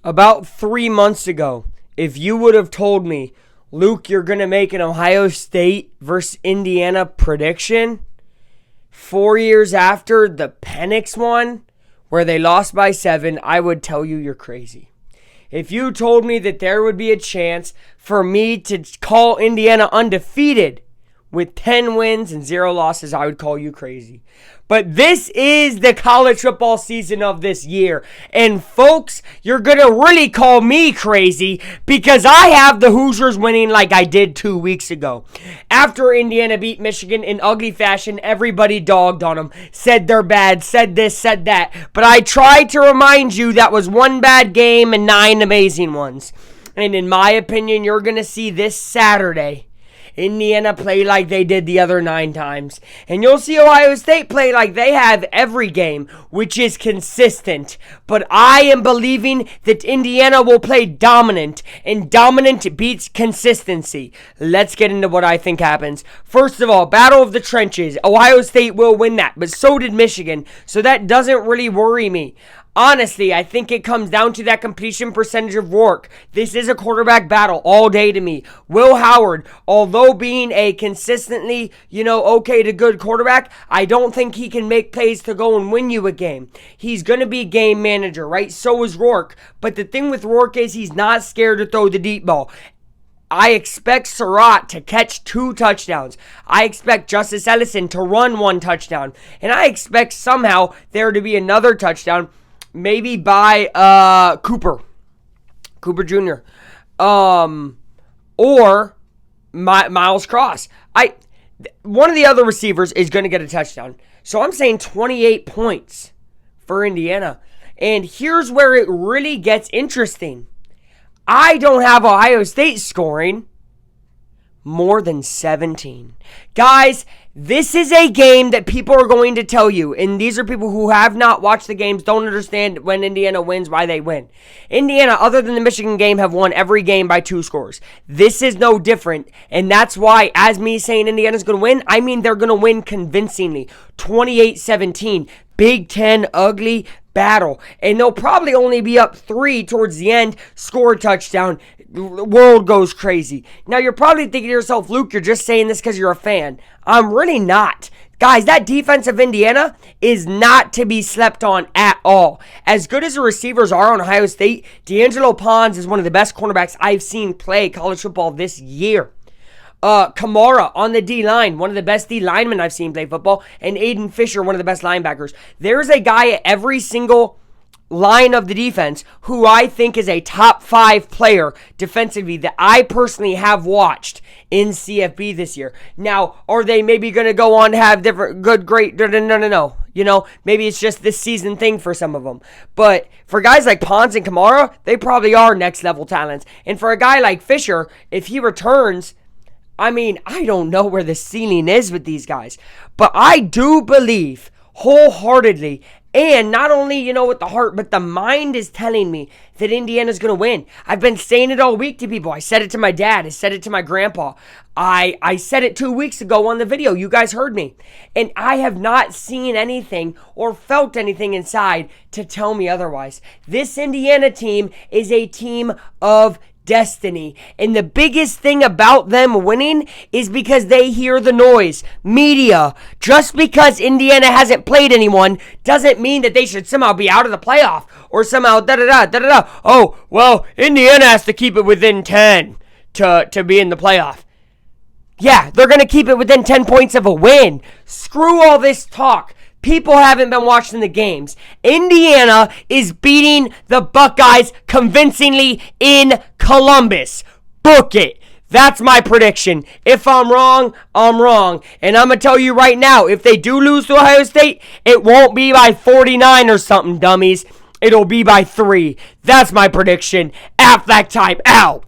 About 3 months ago, if you would have told me, Luke, you're going to make an Ohio State versus Indiana prediction 4 years after the Penix one, where they lost by 7, I would tell you you're crazy. If you told me that there would be a chance for me to call Indiana undefeated with 10 wins and 0 losses, I would call you crazy. But this is the college football season of this year. And folks, you're going to really call me crazy because I have the Hoosiers winning like I did 2 weeks ago. After Indiana beat Michigan in ugly fashion, everybody dogged on them, said they're bad, said this, said that. But I tried to remind you that was one bad game and 9 amazing ones. And in my opinion, you're going to see this Saturday Indiana play like they did the other 9 times. And you'll see Ohio State play like they have every game, which is consistent. But I am believing that Indiana will play dominant, and dominant beats consistency. Let's get into what I think happens. First of all, battle of the trenches. Ohio State will win that, but so did Michigan. So that doesn't really worry me. Honestly, I think it comes down to that completion percentage of Rourke. This is a quarterback battle all day to me. Will Howard, although being a consistently, okay to good quarterback, I don't think he can make plays to go and win you a game. He's going to be game manager, right? So is Rourke. But the thing with Rourke is he's not scared to throw the deep ball. I expect Surratt to catch 2 touchdowns. I expect Justice Ellison to run 1 touchdown. And I expect somehow there to be another touchdown, maybe by Cooper Jr. Or Miles Cross. One of the other receivers is going to get a touchdown. So I'm saying 28 points for Indiana. And here's where it really gets interesting. I don't have Ohio State scoring more than 17. Guys, this is a game that people are going to tell you, and these are people who have not watched the games, don't understand when Indiana wins, why they win. Indiana, other than the Michigan game, have won every game by 2 scores. This is no different, and that's why, as me saying Indiana's going to win, I mean they're going to win convincingly. 28-17. Big Ten ugly battle. And they'll probably only be up 3 towards the end, score a touchdown. The world goes crazy. Now, you're probably thinking to yourself, Luke, you're just saying this because you're a fan. I'm really not. Guys, that defense of Indiana is not to be slept on at all. As good as the receivers are on Ohio State, D'Angelo Pons is one of the best cornerbacks I've seen play college football this year. Kamara on the D-line, one of the best D-linemen I've seen play football, and Aiden Fisher, one of the best linebackers. There's a guy at every single line of the defense who I think is a top 5 player defensively that I personally have watched in CFB this year. Now, are they maybe going to go on to have different great, no. Maybe it's just this season thing for some of them. But for guys like Pons and Kamara, they probably are next level talents. And for a guy like Fisher, if he returns, I don't know where the ceiling is with these guys. But I do believe wholeheartedly, and not only, with the heart, but the mind is telling me that Indiana's going to win. I've been saying it all week to people. I said it to my dad. I said it to my grandpa. I said it 2 weeks ago on the video. You guys heard me. And I have not seen anything or felt anything inside to tell me otherwise. This Indiana team is a team of destiny. And the biggest thing about them winning is because they hear the noise. Media. Just because Indiana hasn't played anyone doesn't mean that they should somehow be out of the playoff or somehow da-da-da. Oh, well, Indiana has to keep it within 10 to be in the playoff. Yeah, they're going to keep it within 10 points of a win. Screw all this talk. People haven't been watching the games. Indiana is beating the Buckeyes convincingly in Columbus. Book it. That's my prediction. If I'm wrong, I'm wrong. And I'm going to tell you right now, if they do lose to Ohio State, it won't be by 49 or something, dummies. It'll be by 3. That's my prediction. Affleck time out.